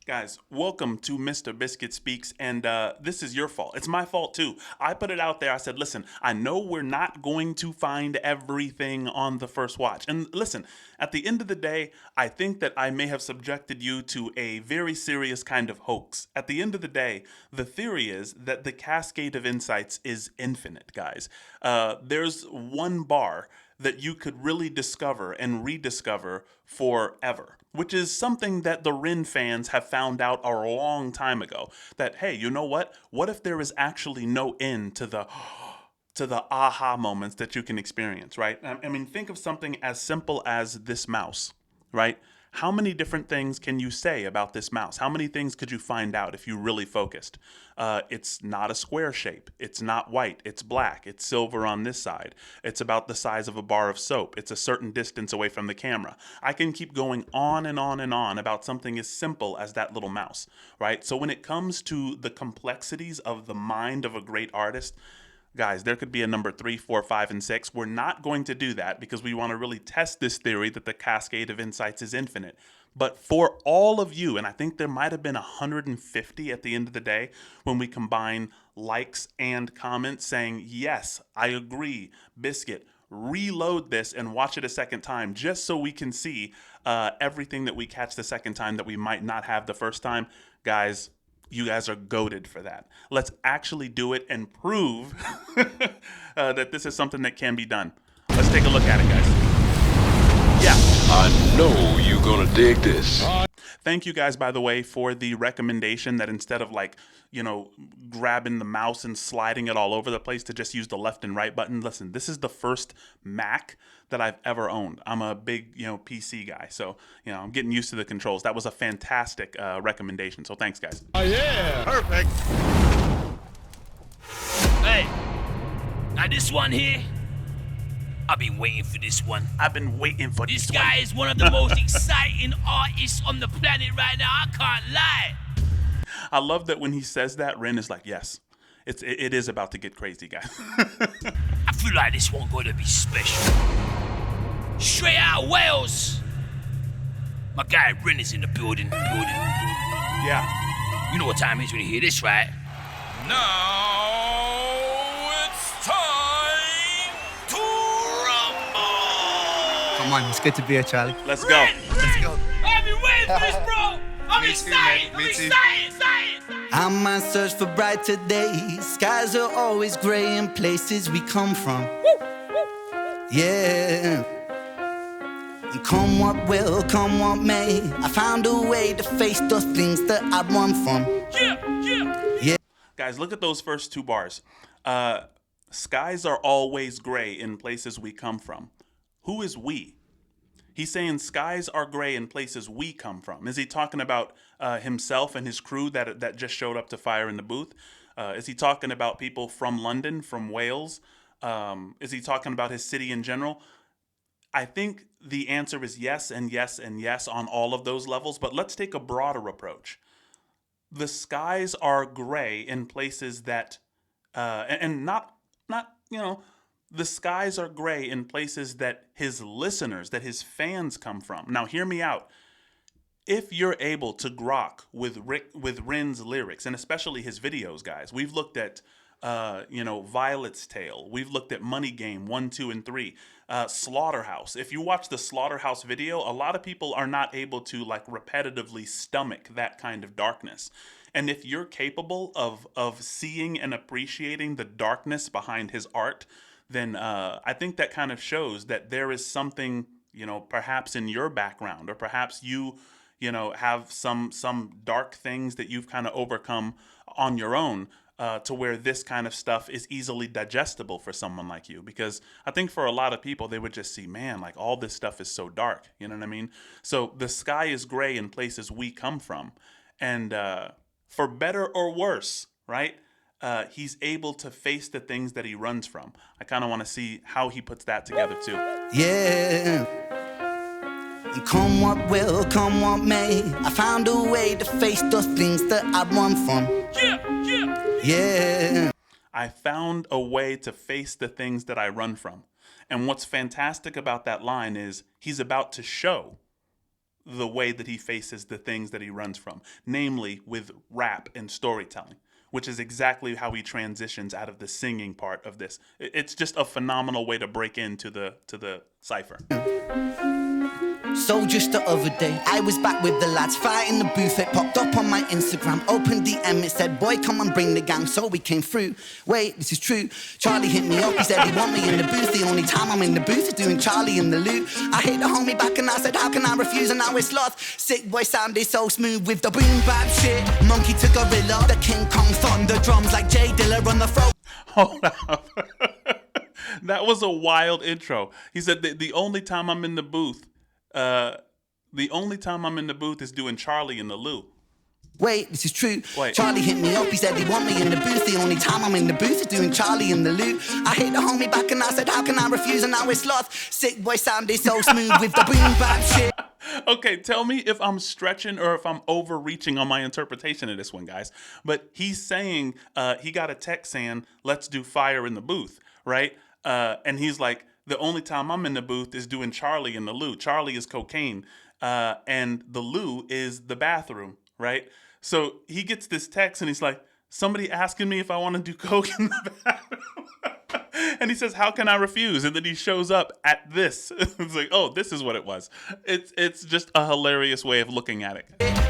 Guys, welcome to Mr. Biscuit Speaks, and this is your fault. It's my fault too. I put it out there. I said, listen, I know we're not going to find everything on the first watch. And listen, at the end of the day, I think that I may have subjected you to a very serious kind of hoax. At the end of the day, the theory is that the cascade of insights is infinite, guys. There's one bar that you could really discover and rediscover forever, which is something that the Ren fans have found out a long time ago. That, hey, you know what? What if there is actually no end to the aha moments that you can experience, right? I mean, think of something as simple as this mouse, right? How many different things can you say about this mouse? How many things could you find out if you really focused? It's not a square shape. It's not white. It's black. It's silver on this side. It's about the size of a bar of soap. It's a certain distance away from the camera. I can keep going on and on and on about something as simple as that little mouse, right? So when it comes to the complexities of the mind of a great artist, guys, there could be a number 3, 4, 5, and 6. We're not going to do that because we want to really test this theory that the cascade of insights is infinite. But for all of you, and I think there might have been 150 at the end of the day when we combine likes and comments saying, yes, I agree, Biscuit, reload this and watch it a second time just so we can see everything that we catch the second time that we might not have the first time. Guys, you guys are goated for that. Let's actually do it and prove that this is something that can be done. Let's take a look at it, guys. Yeah. I know you're gonna dig this. Thank you guys, by the way, for the recommendation that instead of grabbing the mouse and sliding it all over the place to just use the left and right button. Listen, this is the first Mac that I've ever owned. I'm a big, PC guy. So, I'm getting used to the controls. That was a fantastic recommendation. So thanks, guys. Oh, yeah. Perfect. Hey, now this one here, I've been waiting for this one. I've been waiting for This guy is one of the most exciting artists on the planet right now. I can't lie. I love that when he says that, Ren is like, yes, it is about to get crazy, guys. I feel like this one going to be special. Straight out of Wales. My guy Ren is in the building. Yeah. You know what time it is when you hear this, right? Now it's time to rumble. Come on, it's good to be here, Charlie. Let's go. Let's go. I've been waiting for this, bro. I'm Me too, excited. man. Me too. excited. I'm on search for brighter days. Skies are always gray in places we come from. Yeah. And come what will, come what may, I found a way to face those things that I run from. Yeah. Guys, look at those first two bars. Skies are always gray in places we come from. Who is we? He's saying skies are gray in places we come from. Is he talking about himself and his crew that just showed up to fire in the booth? Is he talking about people from London, from Wales? Is he talking about his city in general? I think the answer is yes and yes and yes on all of those levels, but let's take a broader approach. The skies are gray in places that, and not the skies are gray in places that his listeners, that his fans come from. Now, hear me out. If you're able to grok with Ren's lyrics, and especially his videos, guys, we've looked at, Violet's Tale. We've looked at Money Game 1, 2, and 3. Slaughterhouse. If you watch the Slaughterhouse video, a lot of people are not able to repetitively stomach that kind of darkness. And if you're capable of seeing and appreciating the darkness behind his art, then I think that kind of shows that there is something, perhaps in your background, or perhaps you have some dark things that you've kind of overcome on your own, to where this kind of stuff is easily digestible for someone like you. Because I think for a lot of people, they would just see, man, all this stuff is so dark. You know what I mean? So the sky is gray in places we come from. And for better or worse, right? He's able to face the things that he runs from. I kind of want to see how he puts that together too. Yeah. And come what will, come what may, I found a way to face those things that I run from. Yeah. I found a way to face the things that I run from. And what's fantastic about that line is he's about to show the way that he faces the things that he runs from, namely with rap and storytelling, which is exactly how he transitions out of the singing part of this. It's just a phenomenal way to break into the cipher. So just the other day, I was back with the lads, fighting the booth. It popped up on my Instagram, opened DM, it said, boy, come and bring the gang. So we came through. Wait, this is true. Charlie hit me up, he said he want me in the booth. The only time I'm in the booth is doing Charlie in the loot. I hit the homie back and I said, how can I refuse? And now it's lost. Sick boy sounded so smooth with the boom bap shit. Monkey to gorilla, the King Kong thunder drums like Jay Dilla on the throat. Hold up. That was a wild intro. He said the only time I'm in the booth, is doing Charlie in the loo. Wait, this is true. Wait. Charlie hit me up, he said he want me in the booth. The only time I'm in the booth is doing Charlie in the loot. I hit the homie back and I said, how can I refuse? And now it's lost. Sick boy sounded so smooth with the boom bap shit. Okay, tell me if I'm stretching or if I'm overreaching on my interpretation of this one, guys. But he's saying he got a text saying, let's do fire in the booth, right? And he's like, the only time I'm in the booth is doing Charlie in the loo. Charlie is cocaine, and the loo is the bathroom, right? So he gets this text and he's like, somebody asking me if I want to do coke in the bathroom. And he says, how can I refuse? And then he shows up at this. It's like, oh, this is what it was. It's just a hilarious way of looking at it.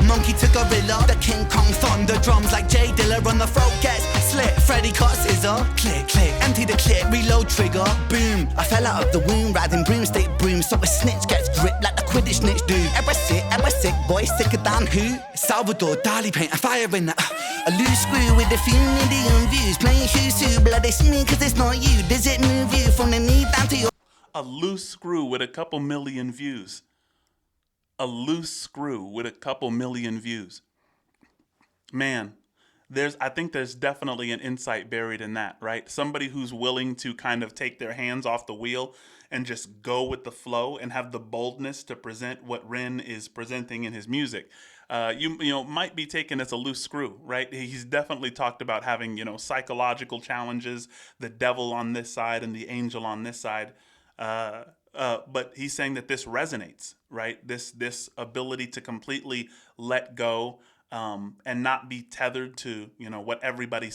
Monkey to gorilla, the King Kong thunder drums like Jay Dilla on the throat gets slit. Freddy cut scissor, click, click, empty the clip, reload trigger, boom. I fell out of the womb, riding broomstick broom, so a snitch gets gripped like the Quidditch snitch do. Ever sick, boy, sicker than who? Salvador, Dali paint, a fire in that. A loose screw with a few million views, playing who's who, blood it's me cause it's not you. Does it move you from the knee down to your... A loose screw with a couple million views. A loose screw with a couple million views. Man, I think there's definitely an insight buried in that, right? Somebody who's willing to kind of take their hands off the wheel and just go with the flow and have the boldness to present what Ren is presenting in his music. You know, might be taken as a loose screw, right? He's definitely talked about having, psychological challenges, the devil on this side and the angel on this side. But he's saying that this resonates, right? This ability to completely let go and not be tethered to, what everybody,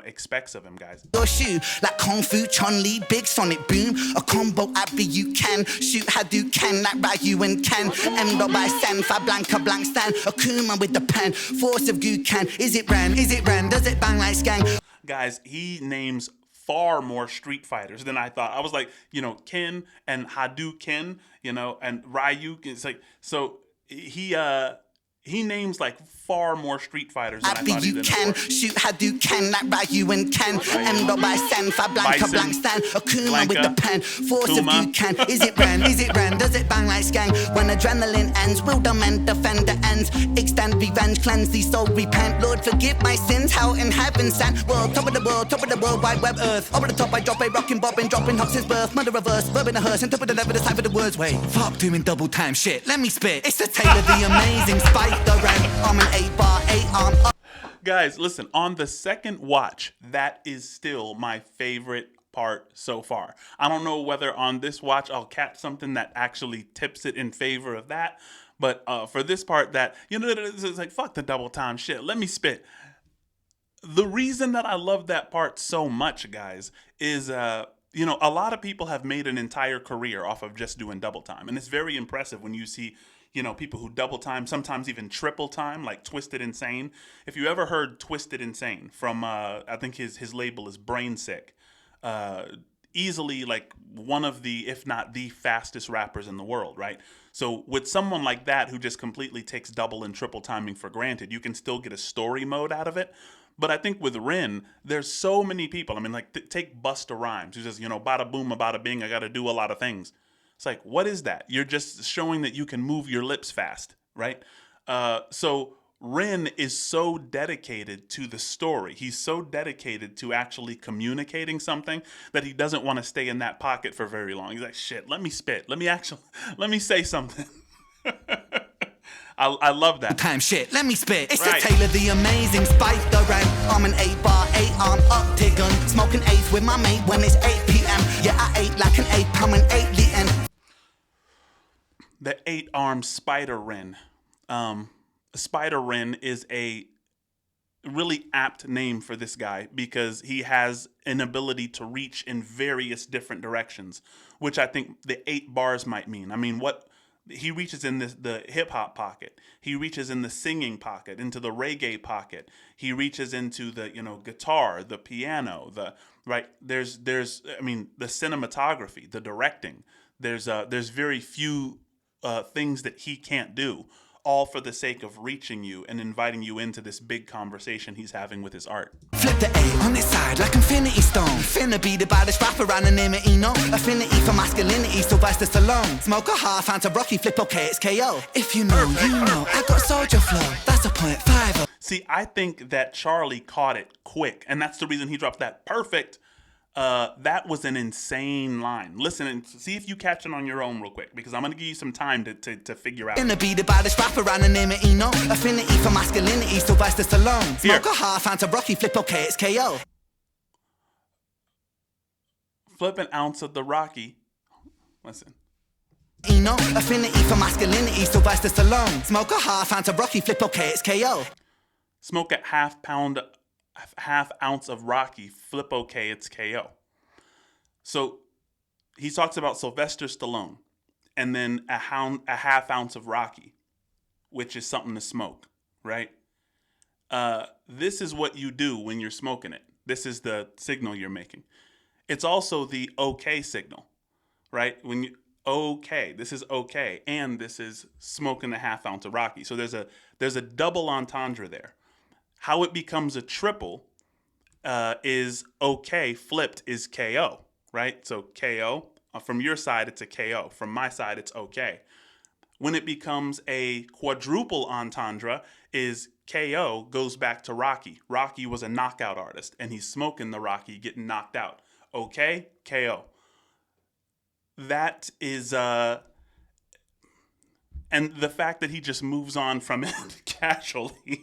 expects of him, guys. Your shoe, like Kung Fu, Chun-Li, Big Sonic Boom, a combo Abby you can, shoot Hadouken like Ryu and Ken, M.by Senfa, Blanca Blank Stan, Akuma with the pen, Force of Gukan, is it Ren, does it bang like Skang? Guys, he names far more Street Fighters than I thought. I was like, Ken and Hadouken, and Ryu, it's like, so he names like far more Street Fighters than I thought he did. Can shoot Hadouken like Ryu and Ken, M.by Senfa, Blanca Blank Stan, Akuma with the pen, Force of Gukan, is it Ren, does it bang like Skang? When adrenaline ends, will the men defend the ends? Extend revenge, cleanse these soul, repent. Lord, forgive my sins, hell in heaven sent. World, top of the world, wide web earth. Over the top, I drop a rockin' bobbin', dropping hops since birth. Mother reverse, verb in a hearse, and top of the level, the time for the words. Wait, fuck doing double time shit, let me spit. It's the tale of the amazing Spider Ren. I'm an 8-bar, 8-arm up. Guys, listen, on the second watch, that is still my favorite part so far. I don't know whether on this watch I'll catch something that actually tips it in favor of that, but for this part that, it's like, fuck the double time shit, let me spit. The reason that I love that part so much, guys, is, a lot of people have made an entire career off of just doing double time, and it's very impressive when you see people who double time, sometimes even triple time, like Twisted Insane. If you ever heard Twisted Insane from, I think his label is Brain Sick, easily like one of the, if not the fastest rappers in the world, right? So with someone like that who just completely takes double and triple timing for granted, you can still get a story mode out of it. But I think with Ren, there's so many people. I mean, like take Busta Rhymes, who says, bada boom, bada bing, I got to do a lot of things. It's like, what is that? You're just showing that you can move your lips fast, right? So Ren is so dedicated to the story. He's so dedicated to actually communicating something that he doesn't want to stay in that pocket for very long. He's like, shit, let me spit. Let me say something. I love that. Time shit, let me spit. It's right. The tale of the amazing Spider Ren. I'm an 8-bar, 8-arm octagon, smoking eighth with my mate when it's 8 p.m. Yeah, I ate like an 8 pound and 8 litin'. The 8-armed spider wren. Spider wren is a really apt name for this guy because he has an ability to reach in various different directions, which I think the 8 bars might mean. I mean, what he reaches in the hip hop pocket, he reaches in the singing pocket, into the reggae pocket, he reaches into the guitar, the piano, there's I mean the cinematography, the directing. There's very few things that he can't do, all for the sake of reaching you and inviting you into this big conversation he's having with his art. Flip the A on its side like Infinity Stone. Finna be the baddest rapper, anonymity, no affinity for masculinity, Sylvester Stallone. Smoke a half, anti Rocky, flip okay, it's KO. If you know, you know, I got soldier flow, that's a .50. See, I think that Charlie caught it quick, and that's the reason he drops that perfect. That was an insane line. Listen and see if you catch it on your own real quick, because I'm going to give you some time to figure out. Finna be the baddest rapper, anonymity, no affinity for masculinity, Sylvester Stallone. Smoke a half, anti Rocky, flip okay, it's KO. Flip an ounce of the Rocky. Listen. Affinity for masculinity, Sylvester Stallone. Smoke a half, anti Rocky, flip okay, it's KO. Smoke a half ounce of Rocky, flip okay, it's KO. So he talks about Sylvester Stallone and then a half ounce of Rocky, which is something to smoke, right? This is what you do when you're smoking it. This is the signal you're making. It's also the okay signal, right? When you okay, this is okay, and this is smoking a half ounce of Rocky. So there's a double entendre there. How it becomes a triple is okay flipped is KO, right? So KO, from your side, it's a KO. From my side, it's okay. When it becomes a quadruple entendre is KO goes back to Rocky. Rocky was a knockout artist, and he's smoking the Rocky, getting knocked out. Okay, KO. That is, and the fact that he just moves on from it casually.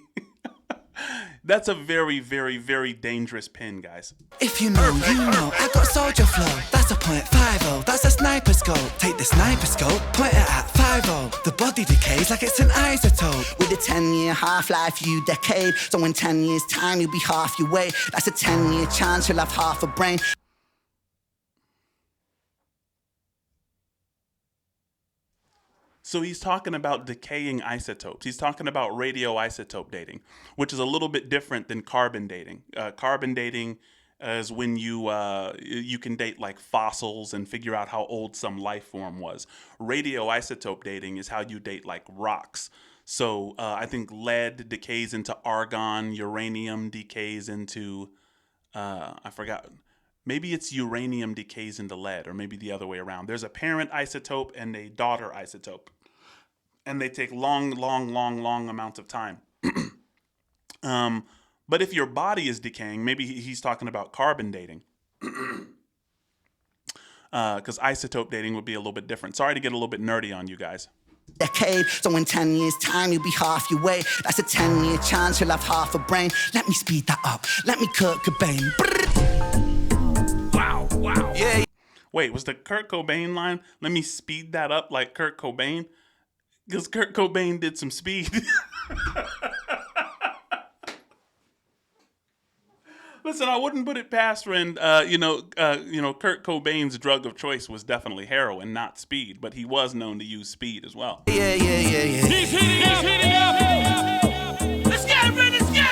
That's a very, very, very dangerous pin, guys. If you know, you know, I got soldier flow. That's a .50, that's a sniper scope. Take the sniper scope, point it at 50. The body decays like it's an isotope. With a 10-year half-life, you decade. So in 10 years' time, you'll be half your weight. That's a 10-year chance, you'll have half a brain. So he's talking about decaying isotopes. He's talking about radioisotope dating, which is a little bit different than carbon dating. Carbon dating is when you can date like fossils and figure out how old some life form was. Radioisotope dating is how you date like rocks. So I think lead decays into argon, uranium decays into, I forgot. Maybe it's uranium decays into lead, or maybe the other way around. There's a parent isotope and a daughter isotope. And they take long amounts of time. But if your body is decaying, maybe he's talking about carbon dating. Because isotope dating would be a little bit different. Sorry to get a little bit nerdy on you guys. Decade, so in 10 years' time, you'll be half your weight. That's a 10-year chance, you'll have half a brain. Let me speed that up. Let me Kurt Cobain. Wow. Yeah. Wait, was the Kurt Cobain line, let me speed that up like Kurt Cobain? Because Kurt Cobain did some speed. Listen, I wouldn't put it past Ren. Kurt Cobain's drug of choice was definitely heroin, not speed, but he was known to use speed as well. Yeah. He's heating up. Let's go, Ren, let's go.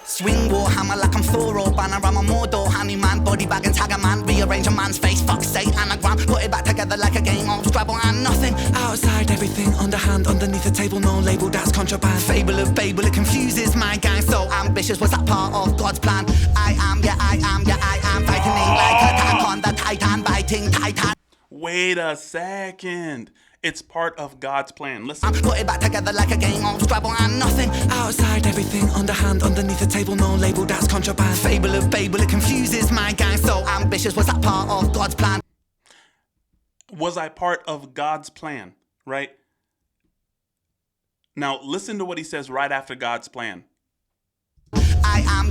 Swing war hammer like I'm Thor or Banner. I'm a Mordor, honey man, body bag and tag a man. Rearrange a man's face, fuck's sake, anagram. Put it back together like a game of Scrabble and nothing. Outside everything, underhand, underneath the table, no label, that's contraband. Fable of Babel, it confuses my gang. So ambitious, was that part of God's plan? I am. Fighting like a attack on the Titan, biting Titan. Wait a second. It's part of God's plan. Listen. Put it back together like a game of Scrabble and nothing. Outside everything, underhand, underneath the table, no label, that's contraband. Fable of Babel, it confuses my gang. So ambitious, was that part of God's plan? Was I part of God's plan, right? Now, listen to what he says right after God's plan. I am.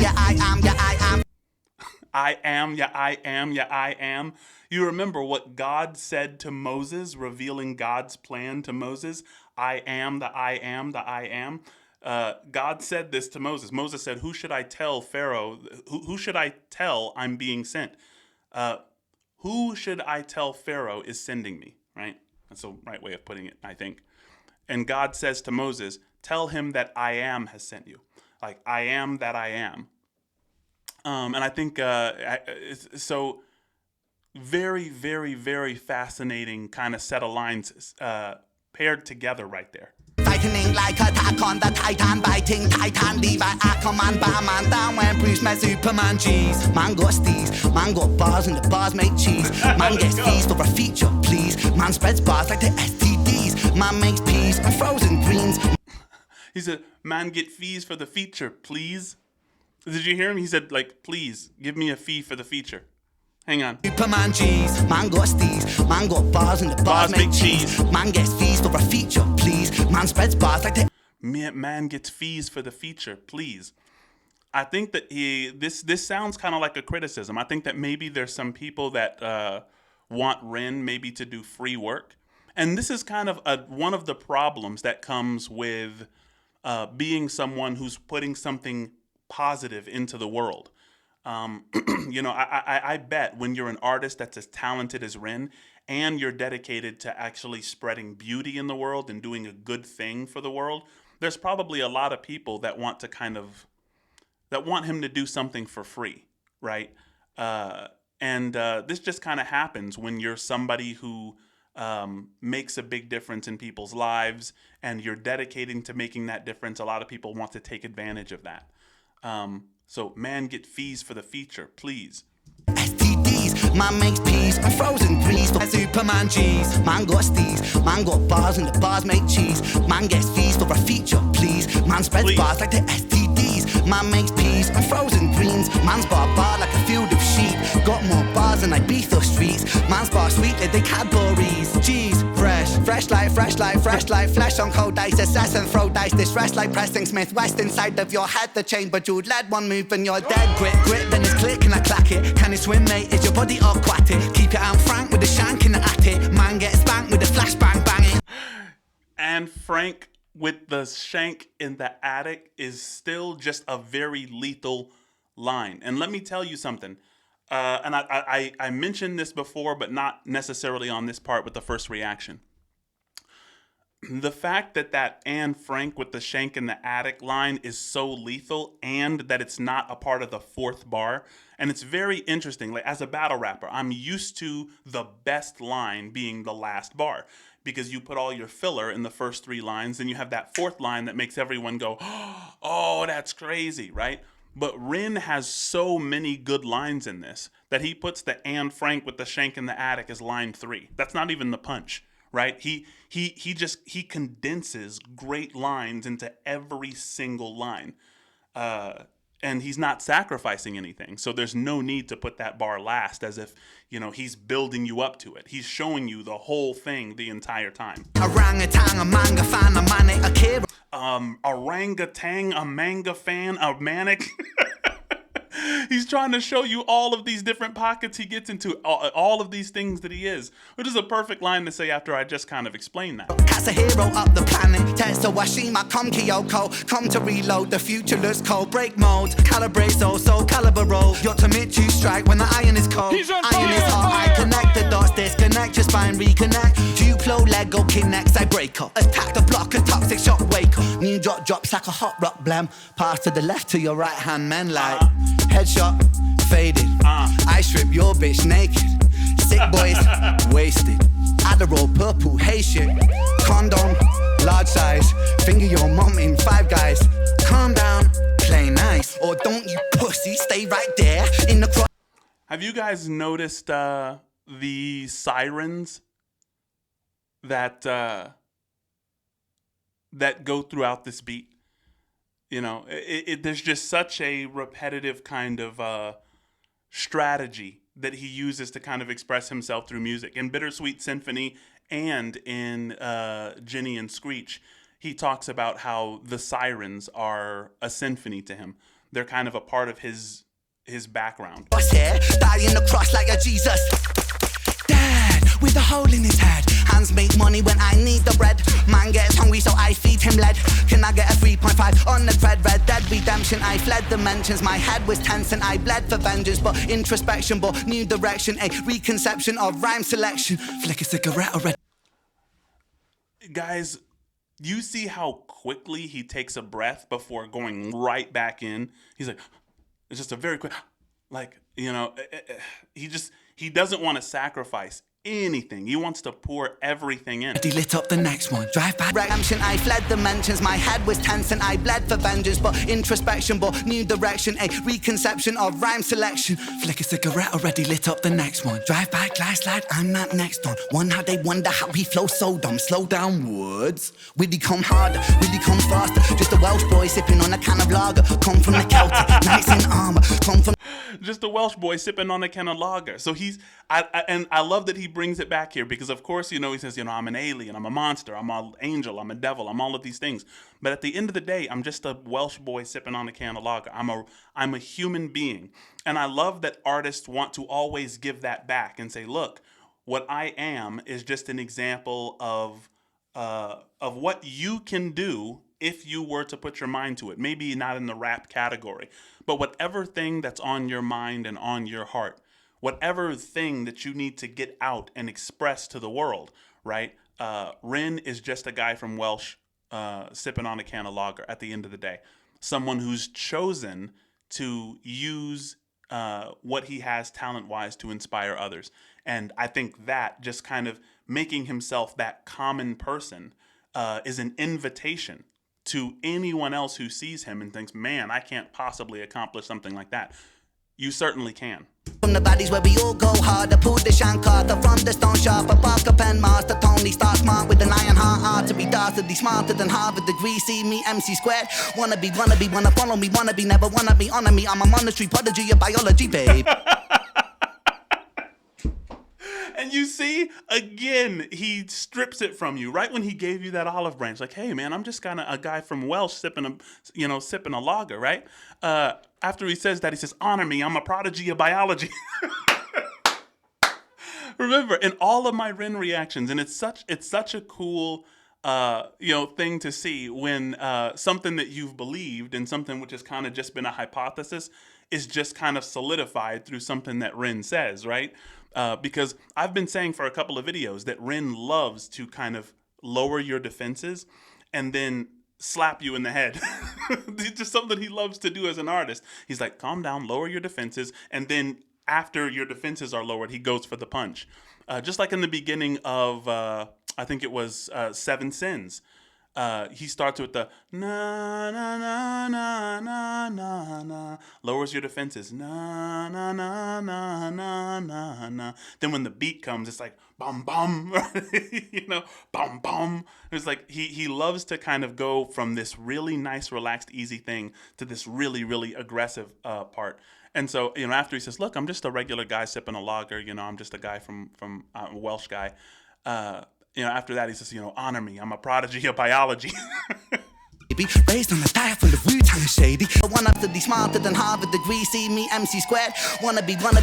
I am, yeah, I am, yeah, I am. You remember what God said to Moses, revealing God's plan to Moses? I am, the I am, the I am. God said this to Moses. Moses said, who should I tell Pharaoh? Who should I tell I'm being sent? Who should I tell Pharaoh is sending me? Right? That's the right way of putting it, I think. And God says to Moses, tell him that I am has sent you. Like, I am that I am. And I think, so very, very, very fascinating kind of set of lines paired together right there. Tightening like attack on the Titan, biting Titan, Levi, Aquaman, Barman, down when Bruce met Superman, G's. Man got steez, man got bars and the bars make cheese. Man gets fees for a feature, please. Man spreads bars like the STDs. Man makes peas and frozen greens. He said, man get fees for the feature, please. Did you hear him? He said, like, please, give me a fee for the feature. Hang on. Superman G's, man got steez, man got bars and the bars make cheese. Man gets fees for a feature, please. Man spreads bars like the... Man gets fees for the feature, please. I think that this sounds kind of like a criticism. I think that maybe there's some people that want Ren maybe to do free work. And this is kind of one of the problems that comes with being someone who's putting something positive into the world. I bet when you're an artist that's as talented as Ren and you're dedicated to actually spreading beauty in the world and doing a good thing for the world, there's probably a lot of people that want him to do something for free, right? This just kind of happens when you're somebody who makes a big difference in people's lives and you're dedicating to making that difference. A lot of people want to take advantage of that. So, man, get fees for the feature, please. STDs, man makes peas and frozen greens for Superman G's. Man got steez, man got bars and the bars make cheese. Man gets fees for a feature, please. Man spreads bars like the STDs. Man makes peas and frozen greens. Man's bar like a field of sheep. Got more bars than Ibiza streets. Man's bar sweet like they Cadbury's. G's, fresh like flesh on cold ice. Assess and throw dice. This fresh like Preston Smith West inside of your head. The chamber jeweled lead, one move and you're dead. Grip, then it's click and I clack it. Can you swim, mate? Is your body aquatic? Keep it out Frank with the shank in the attic. Man gets spanked with the flash bang banging. And Frank with the shank in the attic is still just a very lethal line. And let me tell you something. And I mentioned this before, but not necessarily on this part with the first reaction. The fact that and Frank with the shank in the attic line is so lethal and that it's not a part of the fourth bar. And it's very interesting. Like, as a battle rapper, I'm used to the best line being the last bar because you put all your filler in the first three lines. Then you have that fourth line that makes everyone go, oh, that's crazy, right? But Ren has so many good lines in this that he puts the and Frank with the shank in the attic as line 3. That's not even the punch, right? He condenses great lines into every single line. And he's not sacrificing anything. So there's no need to put that bar last as if, he's building you up to it. He's showing you the whole thing the entire time. Orangutan, a manga fan, a manic, a kid. Orangutan, a manga fan, a manic. He's trying to show you all of these different pockets he gets into, all of these things that he is, which is a perfect line to say after I just kind of explained that. Cast a hero up the planet, Tetsuo Washima, come Kyoko, come to reload, the future looks cold, break modes, calibrate so caliber roll, Yotomitsu strike when the iron is cold, iron is hot, I connect the dots, disconnect your spine, reconnect, Duplo, Lego, Kinects, I break up, attack the block, a toxic shock, wake up, new drop drops like a hot rock blam, pass to the left to your right hand, men like, headshot, faded, I strip your bitch naked, sick boys, wasted, Adderall, purple, hey shit, condom, large size, finger your mom in Five Guys, calm down, play nice, or don't you pussy, stay right there in the cross. Have you guys noticed the sirens that go throughout this beat? There's just such a repetitive kind of strategy that he uses to kind of express himself through music. In Bittersweet Symphony and in Ginny and Screech, he talks about how the sirens are a symphony to him. They're kind of a part of his his background. What's here? Die in the cross like a Jesus. Dad, with a hole in his head. Hands make money when I need the bread. Man gets hungry, so I feed him lead. Can I get a 3.5 on the thread? Red Dead Redemption, I fled dimensions. My head was tense and I bled for vengeance. But introspection, but new direction. A reconception of rhyme selection. Flick a cigarette or red. Guys, you see how quickly he takes a breath before going right back in? He's like, it's just a very quick, like, you know, he doesn't want to sacrifice anything. He wants to pour everything in. He lit up the next one. Drive back. Redemption, I fled dimensions. My head was tense and I bled for vengeance. But introspection, but new direction. A reconception of rhyme selection. Flick a cigarette, already lit up the next one. Drive by, glass lad, I'm that next one. One how they wonder how he flows so dumb. Slow down, Woods. Will he come harder? Will he come faster? Just a Welsh boy sipping on a can of lager. Come from the Celtic, knights in armor. Come from... Just a Welsh boy sipping on a can of lager. So I love that he brings it back here because, of course, you know, he says, you know, I'm an alien, I'm a monster, I'm an angel, I'm a devil, I'm all of these things. But at the end of the day, I'm just a Welsh boy sipping on a can of lager. I'm a human being. And I love that artists want to always give that back and say, look, what I am is just an example of what you can do if you were to put your mind to it. Maybe not in the rap category, but whatever thing that's on your mind and on your heart, whatever thing that you need to get out and express to the world, right? Ren is just a guy from Welsh sipping on a can of lager at the end of the day. Someone who's chosen to use what he has talent-wise to inspire others. And I think that just kind of making himself that common person is an invitation to anyone else who sees him and thinks, man, I can't possibly accomplish something like that. You certainly can. From the valleys where we all go harder, pull the Shankarta from the stone sharper, Parker pen master, Tony Star smart with an iron heart, art to be dastardly smarter than Harvard degree, see me MC squared, wanna follow me, wanna be, never wanna be, honor me, I'm a monetary prodigy of biology, babe. And you see, again, he strips it from you right when he gave you that olive branch. Like, hey, man, I'm just kind of a guy from Welsh sipping a lager, right? After he says that, he says, honor me, I'm a prodigy of biology. Remember, in all of my Ren reactions, and it's such a cool thing to see when something that you've believed and something which has kind of just been a hypothesis is just kind of solidified through something that Ren says, right? Because I've been saying for a couple of videos that Ren loves to kind of lower your defenses and then slap you in the head. It's just something he loves to do as an artist. He's like, calm down, lower your defenses, and then after your defenses are lowered, he goes for the punch. Just like in the beginning of, I think it was Seven Sins. He starts with the na na na na na na na, lowers your defenses, na na na na na na na. Then when the beat comes, it's like bum bum, bum bum. It's like he loves to kind of go from this really nice, relaxed, easy thing to this really, really aggressive part. And so, after he says, look, I'm just a regular guy sipping a lager, I'm just a guy from a Welsh guy. After that, he says, honor me. I'm a prodigy of biology. Raised on a diet full of Wu-Tang shady. One up to be smarter than Harvard degree. See me MC squared. Wanna follow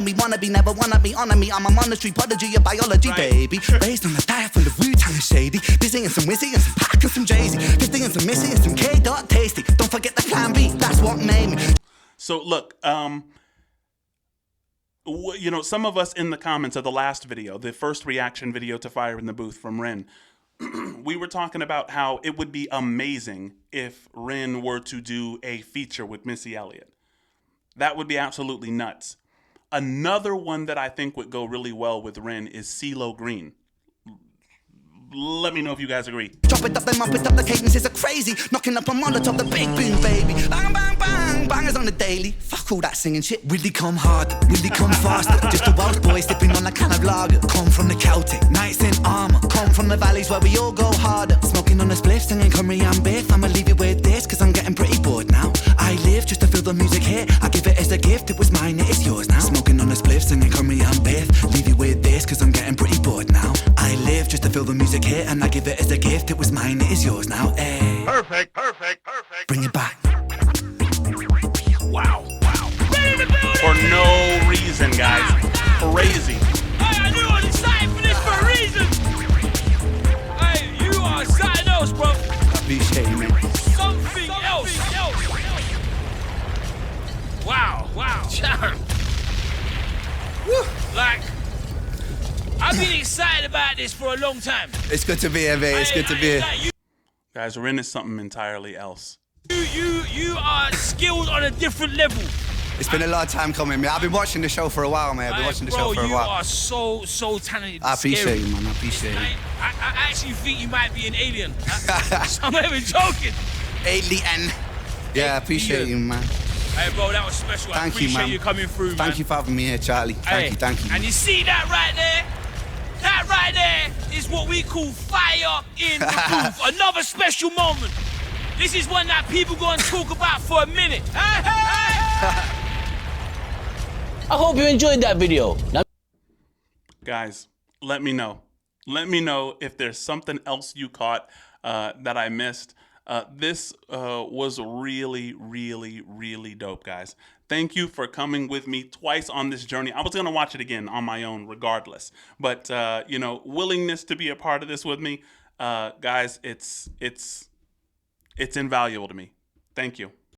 me, wanna be, never wanna be, honor me. I'm a monetary prodigy of biology, right. Baby. Raised on a diet full of Wu-Tang shady. Busy and some Wizzy and some Pac and some Jay-Z. Fisty and some Missy and some K-Tasty. Don't forget the Plan B. That's what made me. So look, some of us in the comments of the last video, the first reaction video to Fire in the Booth from Ren, we were talking about how it would be amazing if Ren were to do a feature with Missy Elliott. That would be absolutely nuts. Another one that I think would go really well with Ren is CeeLo Green. Let me know if you guys agree. Chop it up, then mop it up, the cadences are crazy. Knocking up a Molotov, the big boom, baby. Bang, bang, bang, bangers on the daily. Fuck all that singing shit. Will he come harder? Will he come faster? Just a Welsh boy sipping on a can of lager. Come from the Celtic, knights in armor. Come from the valleys where we all go harder. Smoking on a spliff, singing Curry and Biff. I'ma leave you with this, cause I'm getting pretty bored now. I live just to feel the music here. I give it as a gift, it was mine, it is yours now. Smoking on a spliff, singing Curry and Biff. Leave you with this, cause I'm getting pretty bored now. I live just to feel the music here, and I give it as a gift, it was mine, it is yours now, eh. Perfect. Bring it back. Wow. Ready to this for a long time. It's good to be here, mate. It's good to be here. Guys, Ren is something entirely else. You are skilled on a different level. It's been a long time coming, mate. I've been watching the show for a while, mate. I've been watching the show for a while. You are so talented. I appreciate you, man. I appreciate you. I actually think you might be an alien. I'm not even joking. Alien. Yeah, I appreciate you, man. Hey, bro, that was special. Thank I appreciate you, man. you coming through, man. Thank you for having me here, Charlie. Thank you. And you see that right there? That right there is what we call fire in the booth. Another special moment. This is one that people go and talk about for a minute. I hope you enjoyed that video. Guys, let me know. Let me know if there's something else you caught that I missed. This was really, really, really dope, guys. Thank you for coming with me twice on this journey. I was going to watch it again on my own regardless. But, you know, willingness to be a part of this with me, guys, it's invaluable to me. Thank you.